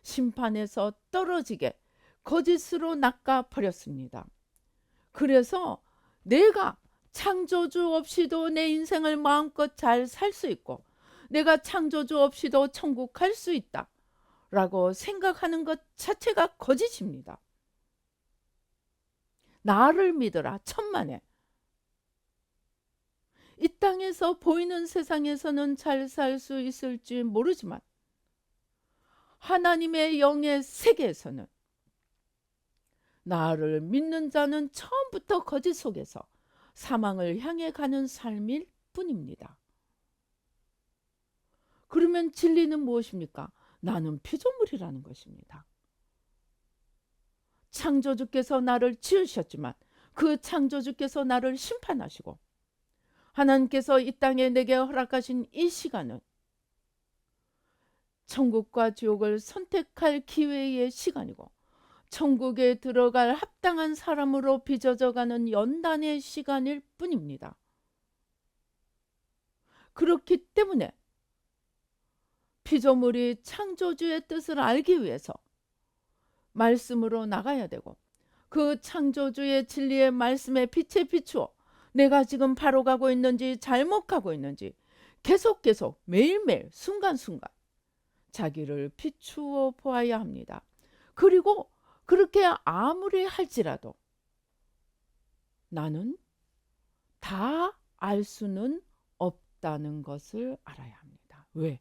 심판에서 떨어지게 거짓으로 낚아버렸습니다. 그래서 내가 창조주 없이도 내 인생을 마음껏 잘 살 수 있고 내가 창조주 없이도 천국 갈 수 있다 라고 생각하는 것 자체가 거짓입니다. 나를 믿어라 천만에. 이 땅에서 보이는 세상에서는 잘 살 수 있을지 모르지만 하나님의 영의 세계에서는 나를 믿는 자는 처음부터 거짓 속에서 사망을 향해 가는 삶일 뿐입니다. 그러면 진리는 무엇입니까? 나는 피조물이라는 것입니다. 창조주께서 나를 지으셨지만 그 창조주께서 나를 심판하시고 하나님께서 이 땅에 내게 허락하신 이 시간은 천국과 지옥을 선택할 기회의 시간이고 천국에 들어갈 합당한 사람으로 빚어져가는 연단의 시간일 뿐입니다. 그렇기 때문에 피조물이 창조주의 뜻을 알기 위해서 말씀으로 나가야 되고 그 창조주의 진리의 말씀에 빛에 비추어 내가 지금 바로 가고 있는지 잘못 가고 있는지 계속 매일매일 순간순간 자기를 비추어 보아야 합니다. 그리고 그렇게 아무리 할지라도 나는 다 알 수는 없다는 것을 알아야 합니다. 왜?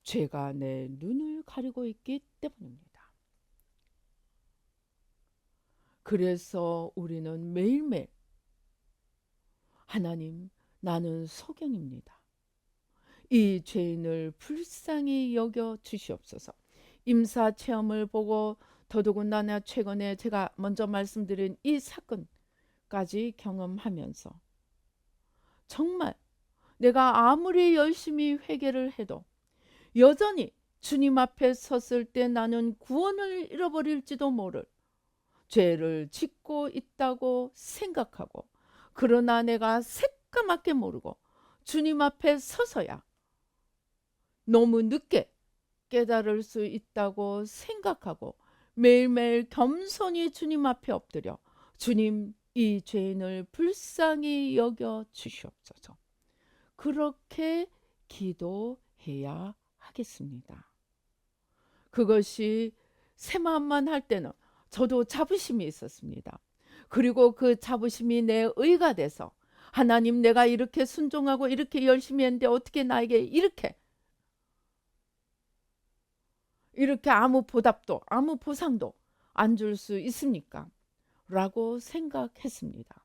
죄가 내 눈을 가리고 있기 때문입니다. 그래서 우리는 매일매일 하나님, 나는 소경입니다. 이 죄인을 불쌍히 여겨 주시옵소서. 임사 체험을 보고 더더군다나 최근에 제가 먼저 말씀드린 이 사건까지 경험하면서 정말 내가 아무리 열심히 회개를 해도 여전히 주님 앞에 섰을 때 나는 구원을 잃어버릴지도 모를 죄를 짓고 있다고 생각하고 그러나 내가 새까맣게 모르고 주님 앞에 서서야 너무 늦게 깨달을 수 있다고 생각하고 매일매일 겸손히 주님 앞에 엎드려 주님, 이 죄인을 불쌍히 여겨 주시옵소서. 그렇게 기도해야 하겠습니다. 그것이 새 마음만 할 때는 저도 자부심이 있었습니다. 그리고 그 자부심이 내 의가 돼서 하나님, 내가 이렇게 순종하고 이렇게 열심히 했는데 어떻게 나에게 이렇게 아무 보답도 아무 보상도 안 줄 수 있습니까? 라고 생각했습니다.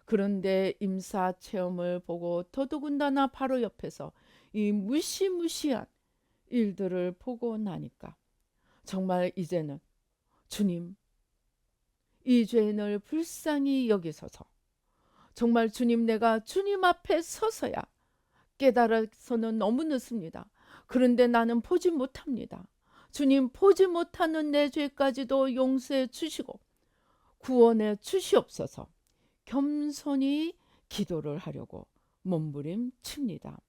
그런데 임사 체험을 보고 더더군다나 바로 옆에서 이 무시무시한 일들을 보고 나니까 정말 이제는 주님, 이 죄인을 불쌍히 여기소서. 정말 주님, 내가 주님 앞에 서서야 깨달아서는 너무 늦습니다. 그런데 나는 보지 못합니다. 주님, 보지 못하는 내 죄까지도 용서해 주시고 구원해 주시옵소서. 겸손히 기도를 하려고 몸부림칩니다.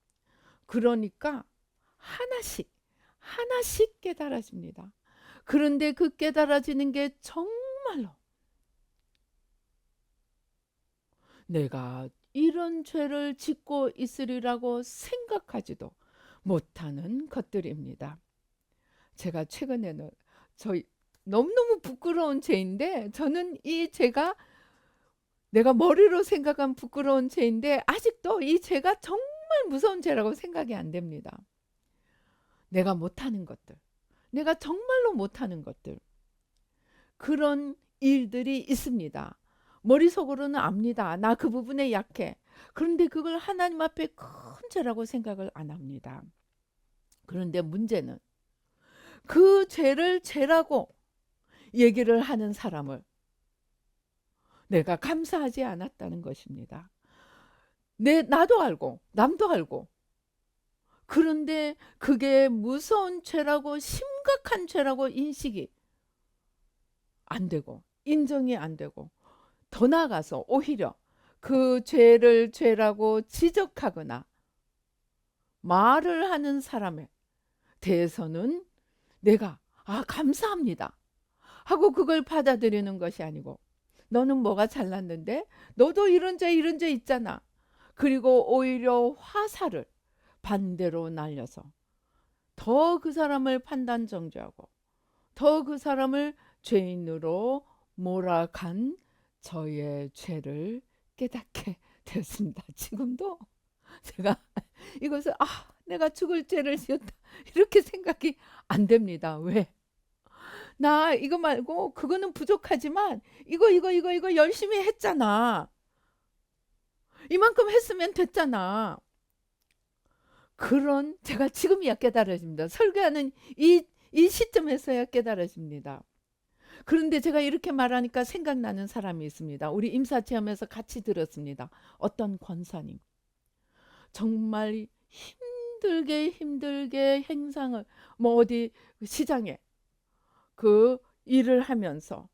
그러니까 하나씩 깨달아집니다. 그런데 그 깨달아지는 게 정말로 내가 이런 죄를 짓고 있으리라고 생각하지도 못하는 것들입니다. 제가 최근에는 저희 너무너무 부끄러운 죄인데, 저는 이 죄가 내가 머리로 생각한 부끄러운 죄인데 아직도 이 죄가 정말 무서운 죄라고 생각이 안 됩니다. 내가 못하는 것들, 내가 정말로 못하는 것들, 그런 일들이 있습니다. 머릿속으로는 압니다. 나 그 부분에 약해. 그런데 그걸 하나님 앞에 큰 죄라고 생각을 안 합니다. 그런데 문제는 그 죄를 죄라고 얘기를 하는 사람을 내가 감사하지 않았다는 것입니다. 나도 알고 남도 알고, 그런데 그게 무서운 죄라고, 심각한 죄라고 인식이 안 되고 인정이 안 되고, 더 나아가서 오히려 그 죄를 죄라고 지적하거나 말을 하는 사람에 대해서는 내가 감사합니다 하고 그걸 받아들이는 것이 아니고, 너는 뭐가 잘났는데, 너도 이런 죄 있잖아. 그리고 오히려 화살을 반대로 날려서 더 그 사람을 판단 정죄하고 더 그 사람을 죄인으로 몰아간 저의 죄를 깨닫게 되었습니다. 지금도 제가 이것을 내가 죽을 죄를 지었다 이렇게 생각이 안 됩니다. 왜? 나 이거 말고 그거는 부족하지만 이거 열심히 했잖아. 이만큼 했으면 됐잖아. 그런 제가 지금이야 깨달아집니다. 설교하는 이 시점에서야 깨달아집니다. 그런데 제가 이렇게 말하니까 생각나는 사람이 있습니다. 우리 임사체험에서 같이 들었습니다. 어떤 권사님. 정말 힘들게 행상을, 어디 시장에 그 일을 하면서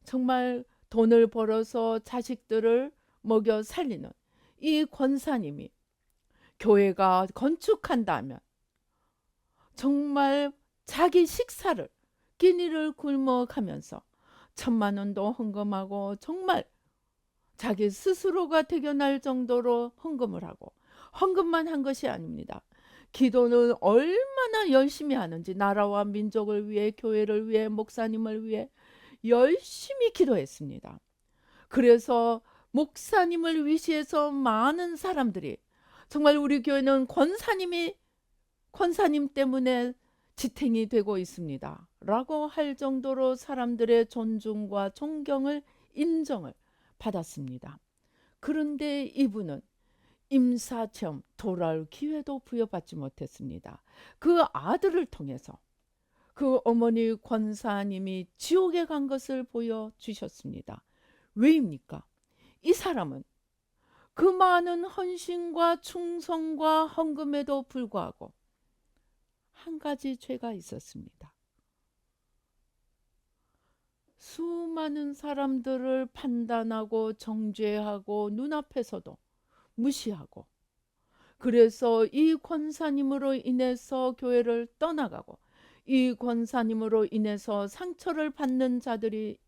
정말 돈을 벌어서 자식들을 먹여 살리는 이 권사님이 교회가 건축한다면 정말 자기 식사를 끼니를 굶어가면서 1,000,000원도 헌금하고, 정말 자기 스스로가 대견할 정도로 헌금을 하고, 헌금만 한 것이 아닙니다. 기도는 얼마나 열심히 하는지, 나라와 민족을 위해, 교회를 위해, 목사님을 위해 열심히 기도했습니다. 그래서 목사님을 위시해서 많은 사람들이, 정말 우리 교회는 권사님 때문에 지탱이 되고 있습니다 라고 할 정도로 사람들의 존중과 존경을, 인정을 받았습니다. 그런데 이분은 임사체험 돌아올 기회도 부여받지 못했습니다. 그 아들을 통해서 그 어머니 권사님이 지옥에 간 것을 보여주셨습니다. 왜입니까? 이 사람은 그 많은 헌신과 충성과 헌금에도 불구하고 한 가지 죄가 있었습니다. 수많은 사람들을 판단하고 정죄하고 눈앞에서도 무시하고, 그래서 이 권사님으로 인해서 교회를 떠나가고 이 권사님으로 인해서 상처를 받는 자들이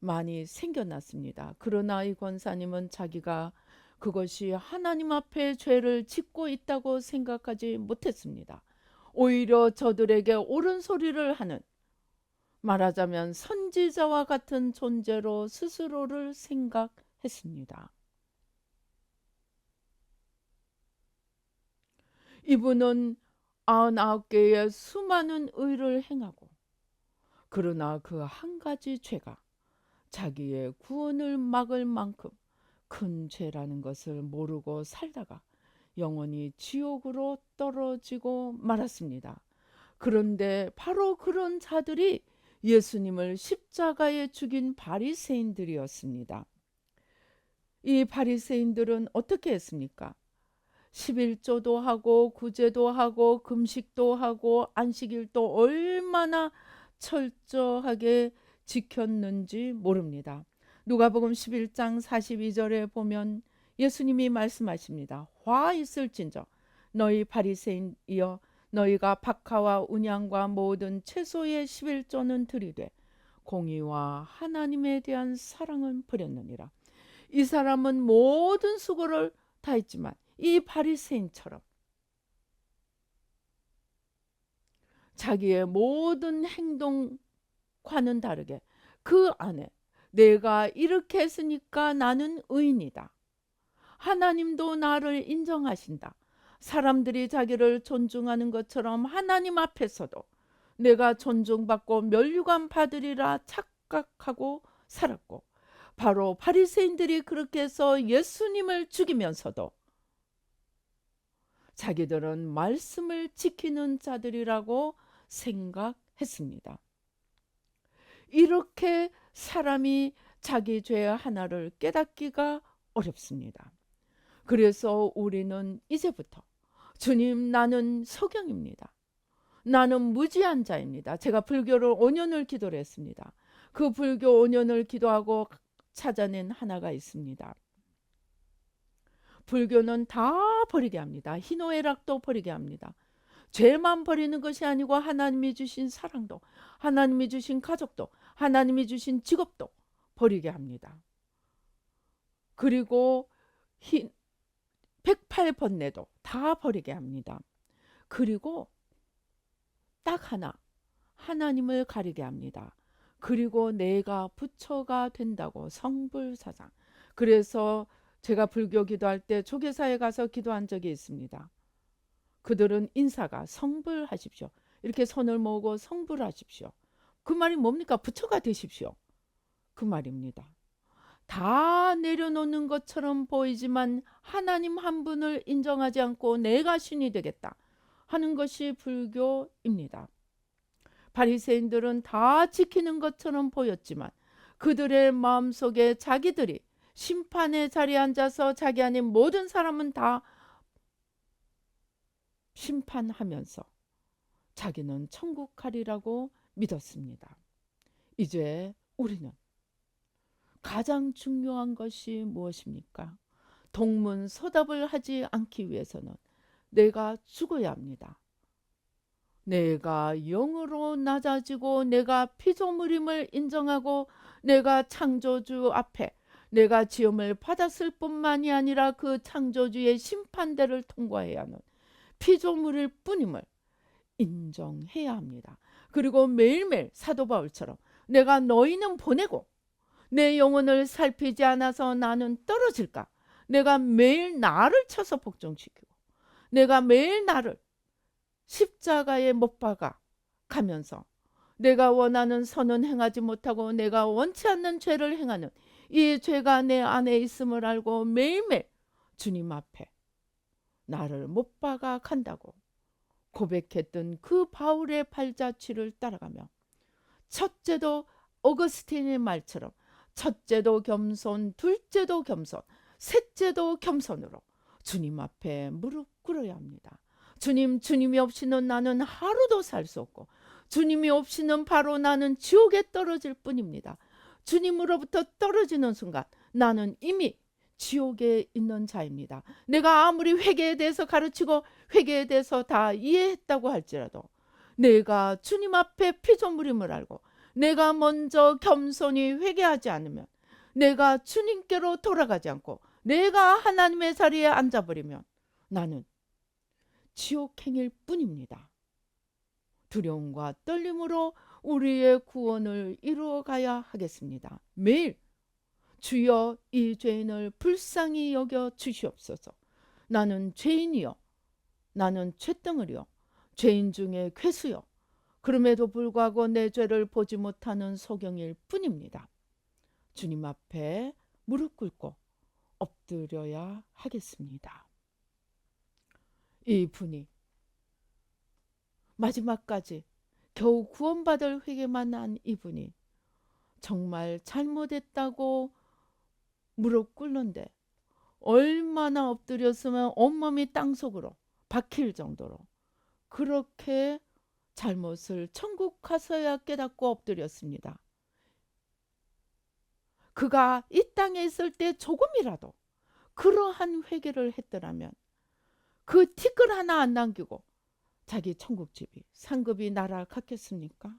많이 생겨났습니다. 그러나 이 권사님은 자기가 그것이 하나님 앞에 죄를 짓고 있다고 생각하지 못했습니다. 오히려 저들에게 옳은 소리를 하는, 말하자면 선지자와 같은 존재로 스스로를 생각했습니다. 이분은 99개의 수많은 의를 행하고, 그러나 그 한 가지 죄가 자기의 구원을 막을 만큼 큰 죄라는 것을 모르고 살다가 영원히 지옥으로 떨어지고 말았습니다. 그런데 바로 그런 자들이 예수님을 십자가에 죽인 바리새인들이었습니다. 이 바리새인들은 어떻게 했습니까? 11조도 하고 구제도 하고 금식도 하고 안식일도 얼마나 철저하게 지켰는지 모릅니다. 누가복음 11장 42절에 보면 예수님이 말씀하십니다. 화 있을진저 너희 바리새인이여, 너희가 박하와 운양과 모든 채소의 11조는 드리되 공의와 하나님에 대한 사랑은 버렸느니라. 이 사람은 모든 수고를 다했지만 이 바리새인처럼 자기의 모든 행동과는 다르게 그 안에 내가 이렇게 했으니까 나는 의인이다. 하나님도 나를 인정하신다. 사람들이 자기를 존중하는 것처럼 하나님 앞에서도 내가 존중받고 면류관 받으리라 착각하고 살았고, 바로 바리새인들이 그렇게 해서 예수님을 죽이면서도 자기들은 말씀을 지키는 자들이라고 생각했습니다. 이렇게 사람이 자기 죄 하나를 깨닫기가 어렵습니다. 그래서 우리는 이제부터 주님, 나는 소경입니다. 나는 무지한 자입니다. 제가 불교를 5년을 기도를 했습니다. 그 불교 5년을 기도하고 찾아낸 하나가 있습니다. 불교는 다 버리게 합니다. 희노애락도 버리게 합니다. 죄만 버리는 것이 아니고 하나님이 주신 사랑도, 하나님이 주신 가족도, 하나님이 주신 직업도 버리게 합니다. 그리고 108번뇌도 다 버리게 합니다. 그리고 딱 하나, 하나님을 가리게 합니다. 그리고 내가 부처가 된다고, 성불사상. 그래서 제가 불교 기도할 때 조계사에 가서 기도한 적이 있습니다. 그들은 인사가 성불하십시오. 이렇게 손을 모으고 성불하십시오. 그 말이 뭡니까? 부처가 되십시오. 그 말입니다. 다 내려놓는 것처럼 보이지만 하나님 한 분을 인정하지 않고 내가 신이 되겠다 하는 것이 불교입니다. 바리새인들은 다 지키는 것처럼 보였지만 그들의 마음속에 자기들이 심판의 자리에 앉아서 자기 아닌 모든 사람은 다 심판하면서 자기는 천국 가리라고 믿었습니다. 이제 우리는 가장 중요한 것이 무엇입니까? 동문서답을 하지 않기 위해서는 내가 죽어야 합니다. 내가 영으로 낮아지고 내가 피조물임을 인정하고 내가 창조주 앞에 내가 지음을 받았을 뿐만이 아니라 그 창조주의 심판대를 통과해야 하는 피조물일 뿐임을 인정해야 합니다. 그리고 매일매일 사도 바울처럼 내가 너희는 보내고 내 영혼을 살피지 않아서 나는 떨어질까? 내가 매일 나를 쳐서 복종시키고 내가 매일 나를 십자가에 못 박아 가면서 내가 원하는 선은 행하지 못하고 내가 원치 않는 죄를 행하는 이 죄가 내 안에 있음을 알고 매일매일 주님 앞에 나를 못 박아 간다고 고백했던 그 바울의 발자취를 따라가며, 첫째도 어거스틴의 말처럼 첫째도 겸손, 둘째도 겸손, 셋째도 겸손으로 주님 앞에 무릎 꿇어야 합니다. 주님, 주님이 없이는 나는 하루도 살 수 없고 주님이 없이는 바로 나는 지옥에 떨어질 뿐입니다. 주님으로부터 떨어지는 순간 나는 이미 지옥에 있는 자입니다. 내가 아무리 회개에 대해서 가르치고 회개에 대해서 다 이해했다고 할지라도 내가 주님 앞에 피조물임을 알고 내가 먼저 겸손히 회개하지 않으면, 내가 주님께로 돌아가지 않고 내가 하나님의 자리에 앉아버리면 나는 지옥행일 뿐입니다. 두려움과 떨림으로 우리의 구원을 이루어가야 하겠습니다. 매일 주여 이 죄인을 불쌍히 여겨 주시옵소서. 나는 죄인이요, 나는 쇳덩어리요, 죄인 중에 괴수요, 그럼에도 불구하고 내 죄를 보지 못하는 소경일 뿐입니다. 주님 앞에 무릎 꿇고 엎드려야 하겠습니다. 이 분이 마지막까지 겨우 구원받을 회개만 한 이분이 정말 잘못했다고 무릎 꿇는데 얼마나 엎드렸으면 온몸이 땅속으로 박힐 정도로 그렇게 잘못을 천국 가서야 깨닫고 엎드렸습니다. 그가 이 땅에 있을 때 조금이라도 그러한 회개를 했더라면 그 티끌 하나 안 남기고 자기 천국집이 상급이 날아갔겠습니까?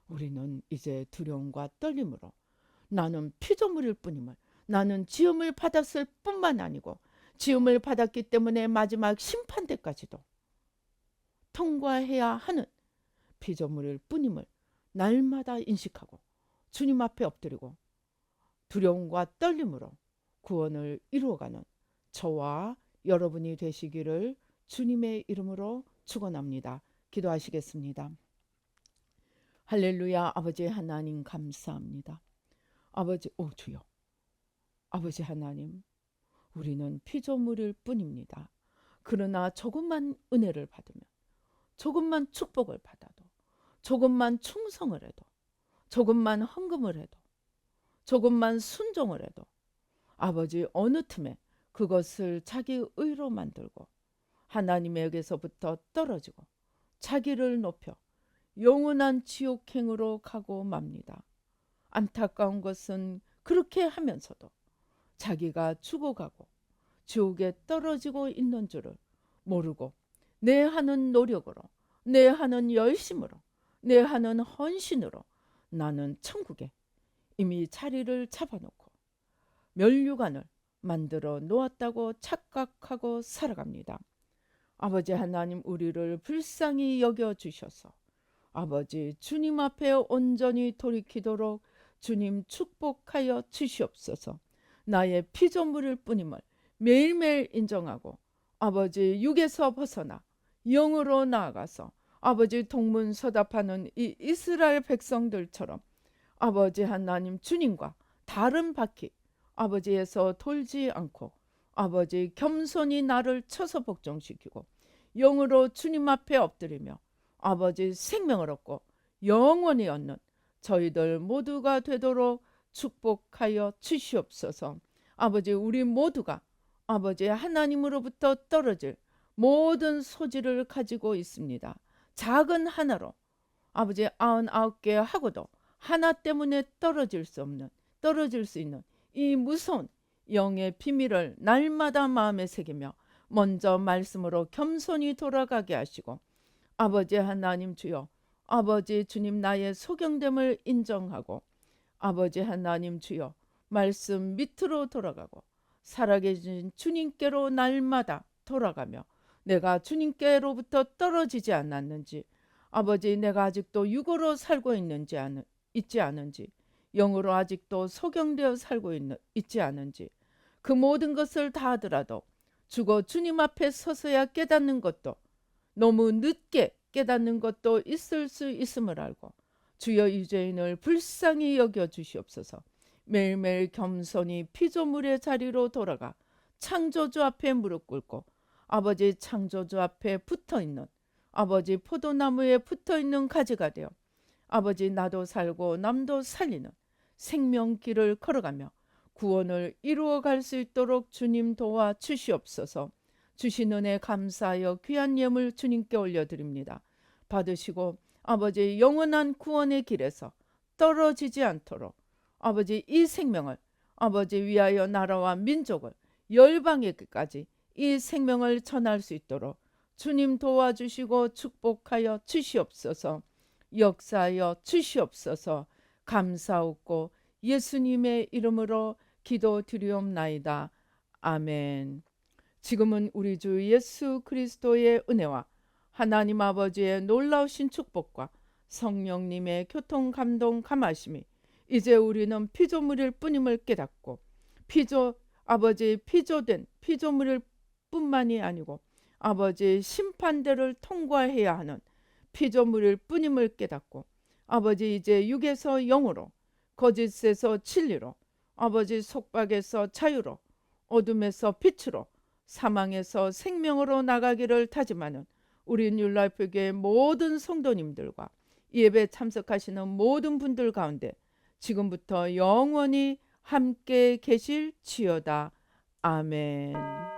우리는 이제 두려움과 떨림으로 나는 피조물일 뿐임을, 나는 지음을 받았을 뿐만 아니고 지음을 받았기 때문에 마지막 심판 때까지도 통과해야 하는 피조물일 뿐임을 날마다 인식하고 주님 앞에 엎드리고 두려움과 떨림으로 구원을 이루어가는 저와 여러분이 되시기를 주님의 이름으로 축원합니다. 기도하시겠습니다. 할렐루야. 아버지 하나님 감사합니다. 아버지, 주여. 아버지 하나님, 우리는 피조물일 뿐입니다. 그러나 조금만 은혜를 받으면, 조금만 축복을 받아도, 조금만 충성을 해도, 조금만 헌금을 해도, 조금만 순종을 해도 아버지 어느 틈에 그것을 자기 의로 만들고 하나님에게서부터 떨어지고 자기를 높여 영원한 지옥행으로 가고 맙니다. 안타까운 것은 그렇게 하면서도 자기가 죽어가고 지옥에 떨어지고 있는 줄을 모르고 내 하는 노력으로, 내 하는 열심으로, 내 하는 헌신으로 나는 천국에 이미 자리를 잡아놓고 면류관을 만들어 놓았다고 착각하고 살아갑니다. 아버지 하나님, 우리를 불쌍히 여겨주셔서 아버지 주님 앞에 온전히 돌이키도록 주님 축복하여 주시옵소서. 나의 피조물일 뿐임을 매일매일 인정하고 아버지 육에서 벗어나 영으로 나아가서 아버지 동문서답하는 이 이스라엘 백성들처럼 아버지 하나님 주님과 다른 바퀴 아버지에서 돌지 않고 아버지 겸손히 나를 쳐서 복종시키고 영으로 주님 앞에 엎드리며 아버지 생명을 얻고 영원히 얻는 저희들 모두가 되도록 축복하여 주시옵소서. 아버지, 우리 모두가 아버지 하나님으로부터 떨어질 모든 소질을 가지고 있습니다. 작은 하나로 아버지 99개 하고도 하나 때문에 떨어질 수 있는 이 무서운 영의 비밀을 날마다 마음에 새기며 먼저 말씀으로 겸손히 돌아가게 하시고 아버지 하나님 주여, 아버지 주님 나의 소경됨을 인정하고 아버지 하나님 주여 말씀 밑으로 돌아가고 살아계신 주님께로 날마다 돌아가며 내가 주님께로부터 떨어지지 않았는지 아버지 내가 아직도 육으로 살고 있지 않은지 영으로 아직도 소경되어 살고 있지 않은지 그 모든 것을 다 하더라도 죽어 주님 앞에 서서야 깨닫는 것도 너무 늦게 깨닫는 것도 있을 수 있음을 알고 주여 이 죄인을 불쌍히 여겨 주시옵소서. 매일매일 겸손히 피조물의 자리로 돌아가 창조주 앞에 무릎 꿇고 아버지 창조주 앞에 붙어있는 아버지 포도나무에 붙어있는 가지가 되어 아버지 나도 살고 남도 살리는 생명길을 걸어가며 구원을 이루어갈 수 있도록 주님 도와 주시옵소서. 주신 은혜 감사하여 귀한 예물 주님께 올려드립니다. 받으시고 아버지 영원한 구원의 길에서 떨어지지 않도록 아버지 이 생명을 아버지 위하여 나라와 민족을 열방에까지 이 생명을 전할 수 있도록 주님 도와주시고 축복하여 주시옵소서. 역사하여 주시옵소서. 감사하고 예수님의 이름으로 기도드리옵나이다. 아멘. 지금은 우리 주 예수 그리스도의 은혜와 하나님 아버지의 놀라우신 축복과 성령님의 교통 감동 감하심이 이제 우리는 피조물일 뿐임을 깨닫고 피조된 피조물일 뿐만이 아니고 아버지 심판대를 통과해야 하는 피조물일 뿐임을 깨닫고 아버지 이제 육에서 영으로 거짓에서 진리로 아버지 속박에서 자유로 어둠에서 빛으로 사망에서 생명으로 나가기를 다짐하는 우리 뉴라이프교회 모든 성도님들과 예배 참석하시는 모든 분들 가운데 지금부터 영원히 함께 계실지어다. 아멘.